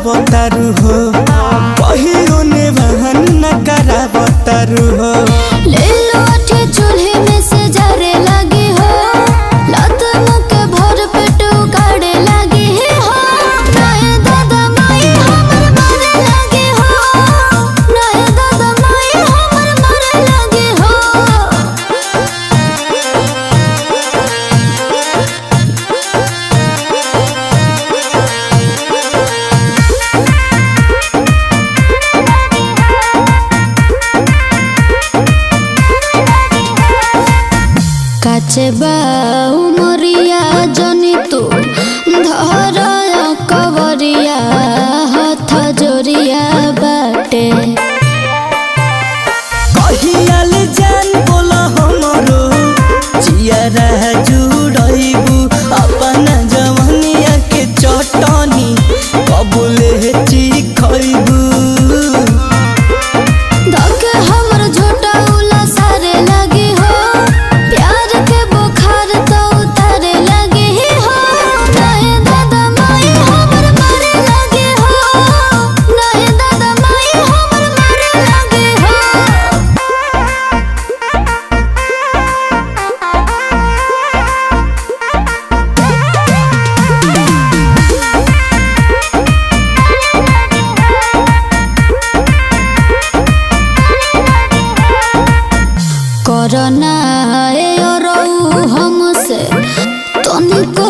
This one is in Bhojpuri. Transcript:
बतारू हो कहियो ने बहन न करा बतारू हो ले लो अठे चूल्हे में से जरे लगी हो लत मुके भर पेट उगाड़े लगी हो नहे दादा माई हमर मारे लगी हो नहे दादा माई हमर मारे लगी हो काचे बाऊ मोरिया जनी तू धर कवरिया हाथ जोरिया बाटे कहियाल जान बोला हमरो जियारा जुड़ाइबू अपना जवनिया के चटनी कबूले चिखइबू धके हमर झोटा उला सारे लगी हो प्यार के बुखार तो उतारे लगी हो नहे दादा माई हमर मारे लगी हो नहे दादा माई हमर मारे लगी हो करना ए हमसे तनिको